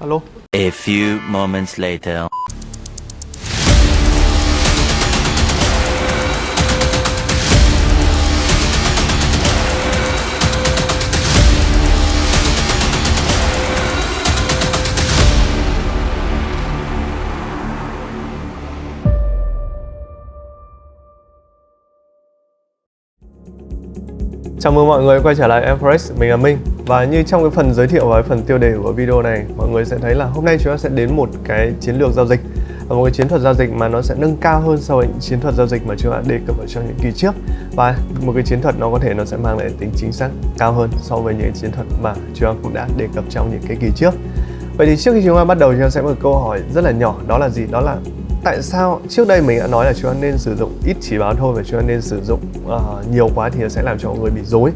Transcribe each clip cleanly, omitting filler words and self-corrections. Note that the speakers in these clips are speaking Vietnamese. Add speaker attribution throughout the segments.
Speaker 1: Alo.
Speaker 2: A few moments later.
Speaker 1: Chào mừng mọi người quay trở lại Forex, mình là Minh. Và như trong cái phần giới thiệu và cái phần tiêu đề của video này, mọi người sẽ thấy là hôm nay chúng ta sẽ đến một cái chiến lược giao dịch và một cái chiến thuật giao dịch mà nó sẽ nâng cao hơn so với những chiến thuật giao dịch mà chúng ta đề cập ở trong những kỳ trước. Và một cái chiến thuật nó có thể nó sẽ mang lại tính chính xác cao hơn so với những chiến thuật mà chúng ta cũng đã đề cập trong những cái kỳ trước. Vậy thì trước khi chúng ta bắt đầu, chúng ta sẽ có một câu hỏi rất là nhỏ, đó là gì? Đó là tại sao trước đây mình đã nói là chúng ta nên sử dụng ít chỉ báo thôi và chúng ta nên sử dụng nhiều quá thì nó sẽ làm cho mọi người bị rối.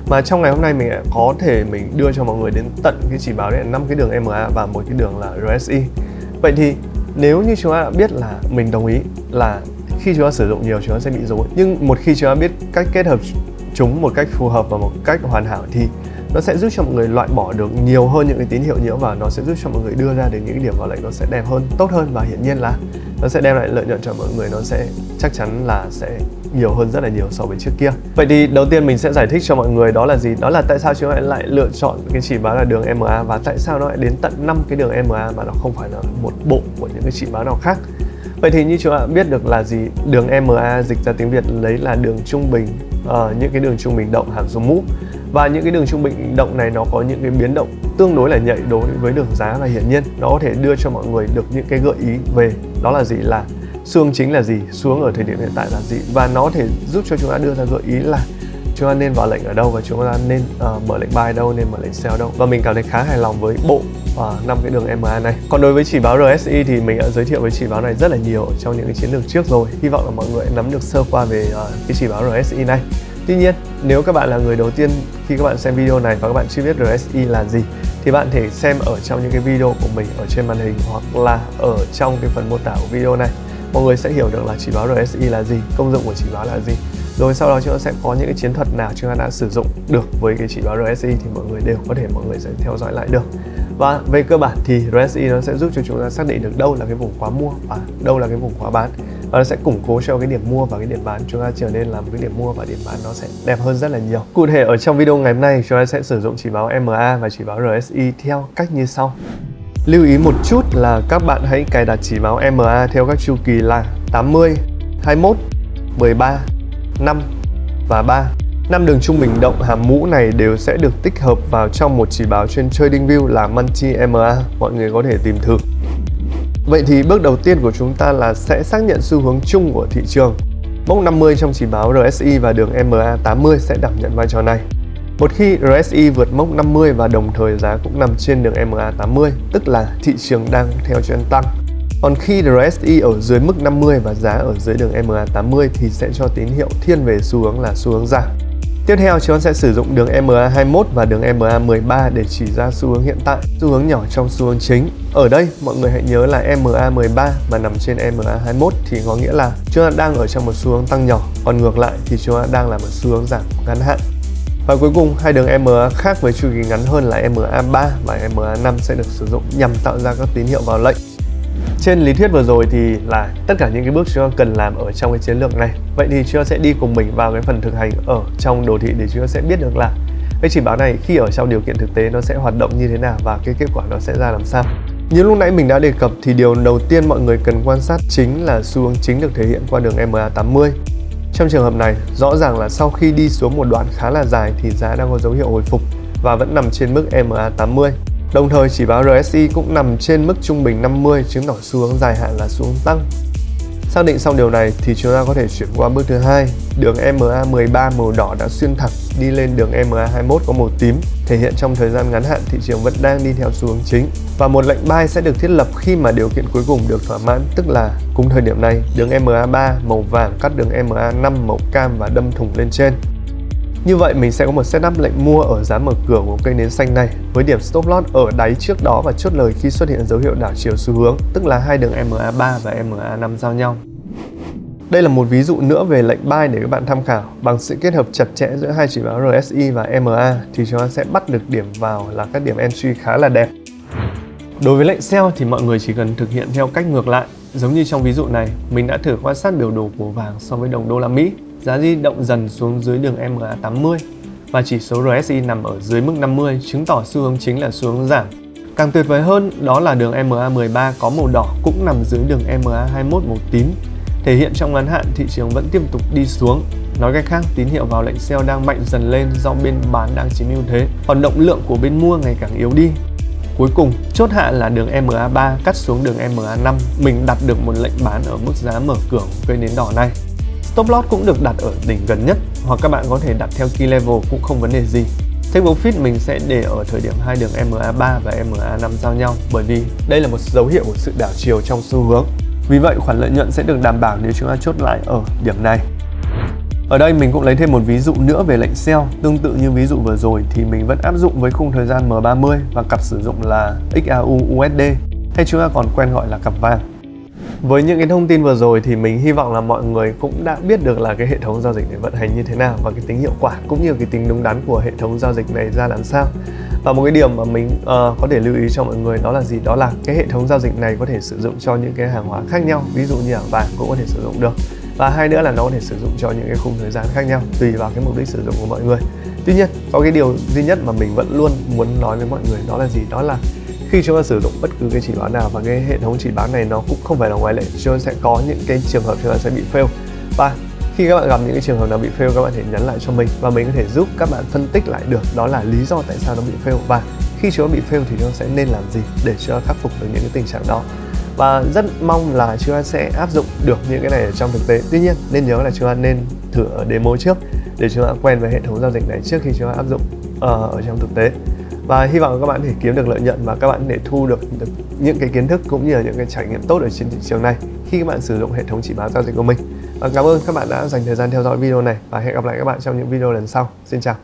Speaker 1: Mà trong ngày hôm nay mình có thể mình đưa cho mọi người đến tận cái chỉ báo đấy là 5 cái đường MA và một cái đường là RSI. Vậy thì nếu như chúng ta đã biết là mình đồng ý là khi chúng ta sử dụng nhiều chúng ta sẽ bị rối, nhưng một khi chúng ta biết cách kết hợp chúng một cách phù hợp và một cách hoàn hảo thì nó sẽ giúp cho mọi người loại bỏ được nhiều hơn những cái tín hiệu nhiễu và nó sẽ giúp cho mọi người đưa ra được những cái điểm vào lệnh nó sẽ đẹp hơn, tốt hơn và hiển nhiên là nó sẽ đem lại lợi nhuận cho mọi người, nó sẽ chắc chắn là sẽ nhiều hơn rất là nhiều so với trước kia. Vậy thì đầu tiên mình sẽ giải thích cho mọi người đó là gì? Đó là tại sao chúng ta lại lựa chọn cái chỉ báo là đường MA và tại sao nó lại đến tận 5 cái đường MA mà nó không phải là một bộ của những cái chỉ báo nào khác. Vậy thì như chúng ta biết được là gì? Đường MA dịch ra tiếng Việt lấy là đường trung bình, những cái đường trung bình động hàm số mũ. Và những cái đường trung bình động này nó có những cái biến động tương đối là nhạy đối với đường giá và hiển nhiên nó có thể đưa cho mọi người được những cái gợi ý về đó là gì, là xu hướng chính là gì, xu hướng ở thời điểm hiện tại là gì, và nó có thể giúp cho chúng ta đưa ra gợi ý là chúng ta nên vào lệnh ở đâu và chúng ta nên mở lệnh buy đâu, nên mở lệnh sell đâu. Và mình cảm thấy khá hài lòng với bộ 5 cái đường MA này. Còn đối với chỉ báo RSI thì mình đã giới thiệu với chỉ báo này rất là nhiều trong những cái chiến lược trước rồi. Hy vọng là mọi người nắm được sơ qua về cái chỉ báo RSI này. Tuy nhiên, nếu các bạn là người đầu tiên khi các bạn xem video này và các bạn chưa biết RSI là gì thì bạn thể xem ở trong những cái video của mình ở trên màn hình hoặc là ở trong cái phần mô tả của video này. Mọi người sẽ hiểu được là chỉ báo RSI là gì, công dụng của chỉ báo là gì. Rồi sau đó chúng ta sẽ có những cái chiến thuật nào chúng ta đã sử dụng được với cái chỉ báo RSI thì mọi người đều có thể mọi người sẽ theo dõi lại được. Và về cơ bản thì RSI nó sẽ giúp cho chúng ta xác định được đâu là cái vùng khóa mua và đâu là cái vùng khóa bán. Và nó sẽ củng cố cho cái điểm mua và cái điểm bán chúng ta trở nên là một cái điểm mua và điểm bán nó sẽ đẹp hơn rất là nhiều. Cụ thể ở trong video ngày hôm nay chúng ta sẽ sử dụng chỉ báo MA và chỉ báo RSI theo cách như sau. Lưu ý một chút là các bạn hãy cài đặt chỉ báo MA theo các chu kỳ là 80, 21, 13, 5 và 3. 5 đường trung bình động hàm mũ này đều sẽ được tích hợp vào trong một chỉ báo trên TradingView là Multi MA. Mọi người có thể tìm thử. Vậy thì bước đầu tiên của chúng ta là sẽ xác nhận xu hướng chung của thị trường. Mốc 50 trong chỉ báo RSI và đường MA 80 sẽ đảm nhận vai trò này. Một khi RSI vượt mốc 50 và đồng thời giá cũng nằm trên đường MA 80, tức là thị trường đang theo trend tăng. Còn khi RSI ở dưới mức 50 và giá ở dưới đường MA 80 thì sẽ cho tín hiệu thiên về xu hướng là xu hướng giảm. Tiếp theo chúng ta sẽ sử dụng đường MA 21 và đường MA 13 để chỉ ra xu hướng hiện tại, xu hướng nhỏ trong xu hướng chính. Ở đây mọi người hãy nhớ là MA 13 mà nằm trên MA 21 thì có nghĩa là chúng ta đang ở trong một xu hướng tăng nhỏ, còn ngược lại thì chúng ta đang là một xu hướng giảm ngắn hạn. Và cuối cùng hai đường MA khác với chu kỳ ngắn hơn là MA 3 và MA 5 sẽ được sử dụng nhằm tạo ra các tín hiệu vào lệnh. Trên lý thuyết vừa rồi thì là tất cả những cái bước chúng ta cần làm ở trong cái chiến lược này. Vậy thì chúng ta sẽ đi cùng mình vào cái phần thực hành ở trong đồ thị để chúng ta sẽ biết được là cái chỉ báo này khi ở trong điều kiện thực tế nó sẽ hoạt động như thế nào và cái kết quả nó sẽ ra làm sao. Như lúc nãy mình đã đề cập thì điều đầu tiên mọi người cần quan sát chính là xu hướng chính được thể hiện qua đường MA 80. Trong trường hợp này, rõ ràng là sau khi đi xuống một đoạn khá là dài thì giá đang có dấu hiệu hồi phục và vẫn nằm trên mức MA 80. Đồng thời chỉ báo RSI cũng nằm trên mức trung bình 50 chứng tỏ xu hướng dài hạn là xu hướng tăng. Xác định xong điều này thì chúng ta có thể chuyển qua bước thứ hai. Đường MA 13 màu đỏ đã xuyên thẳng đi lên đường MA 21 có màu tím, thể hiện trong thời gian ngắn hạn thị trường vẫn đang đi theo xu hướng chính. Và một lệnh buy sẽ được thiết lập khi mà điều kiện cuối cùng được thỏa mãn, tức là cùng thời điểm này đường MA 3 màu vàng cắt đường MA 5 màu cam và đâm thủng lên trên. Như vậy mình sẽ có một setup lệnh mua ở giá mở cửa của cây nến xanh này với điểm stop loss ở đáy trước đó và chốt lời khi xuất hiện dấu hiệu đảo chiều xu hướng, tức là hai đường MA 3 và MA 5 giao nhau. Đây là một ví dụ nữa về lệnh buy để các bạn tham khảo. Bằng sự kết hợp chặt chẽ giữa hai chỉ báo RSI và MA thì chúng ta sẽ bắt được điểm vào là các điểm entry khá là đẹp. Đối với lệnh sell thì mọi người chỉ cần thực hiện theo cách ngược lại. Giống như trong ví dụ này, mình đã thử quan sát biểu đồ của vàng so với đồng đô la Mỹ. Giá di động dần xuống dưới đường MA 80 và chỉ số RSI nằm ở dưới mức 50, chứng tỏ xu hướng chính là xu hướng giảm. Càng tuyệt vời hơn đó là đường MA 13 có màu đỏ cũng nằm dưới đường MA 21 màu tím, thể hiện trong ngắn hạn thị trường vẫn tiếp tục đi xuống. Nói cách khác, tín hiệu vào lệnh sell đang mạnh dần lên do bên bán đang chiếm ưu thế, còn động lượng của bên mua ngày càng yếu đi. Cuối cùng, chốt hạ là đường MA3 cắt xuống đường MA5, mình đặt được một lệnh bán ở mức giá mở cửa cây nến đỏ này. Stop loss cũng được đặt ở đỉnh gần nhất, hoặc các bạn có thể đặt theo key level cũng không vấn đề gì. Take profit mình sẽ để ở thời điểm hai đường MA3 và MA5 giao nhau, bởi vì đây là một dấu hiệu của sự đảo chiều trong xu hướng. Vì vậy, khoản lợi nhuận sẽ được đảm bảo nếu chúng ta chốt lại ở điểm này. Ở đây mình cũng lấy thêm một ví dụ nữa về lệnh sell. Tương tự như ví dụ vừa rồi thì mình vẫn áp dụng với khung thời gian M30 và cặp sử dụng là XAU USD, hay chúng ta còn quen gọi là cặp vàng. Với những cái thông tin vừa rồi thì mình hy vọng là mọi người cũng đã biết được là cái hệ thống giao dịch này vận hành như thế nào và cái tính hiệu quả cũng như cái tính đúng đắn của hệ thống giao dịch này ra làm sao. Và một cái điểm mà mình có thể lưu ý cho mọi người đó là gì? Đó là cái hệ thống giao dịch này có thể sử dụng cho những cái hàng hóa khác nhau, ví dụ như là vàng cũng có thể sử dụng được. Và hai nữa là nó có thể sử dụng cho những cái khung thời gian khác nhau tùy vào cái mục đích sử dụng của mọi người. Tuy nhiên, có cái điều duy nhất mà mình vẫn luôn muốn nói với mọi người đó là gì? Đó là khi chúng ta sử dụng bất cứ cái chỉ báo nào và cái hệ thống chỉ báo này nó cũng không phải là ngoại lệ, chúng ta sẽ có những cái trường hợp chúng ta sẽ bị fail. Và khi các bạn gặp những cái trường hợp nào bị fail, các bạn thể nhắn lại cho mình và mình có thể giúp các bạn phân tích lại được đó là lý do tại sao nó bị fail và khi chúng ta bị fail thì chúng ta sẽ nên làm gì để cho khắc phục được những cái tình trạng đó. Và rất mong là chúng ta sẽ áp dụng được những cái này ở trong thực tế. Tuy nhiên nên nhớ là chúng ta nên thử ở demo trước để chúng ta quen với hệ thống giao dịch này trước khi chúng ta áp dụng ở trong thực tế. Và hy vọng các bạn có thể kiếm được lợi nhuận và các bạn để thu được những cái kiến thức cũng như là những cái trải nghiệm tốt ở trên thị trường này khi các bạn sử dụng hệ thống chỉ báo giao dịch của mình. Và cảm ơn các bạn đã dành thời gian theo dõi video này và hẹn gặp lại các bạn trong những video lần sau. Xin chào.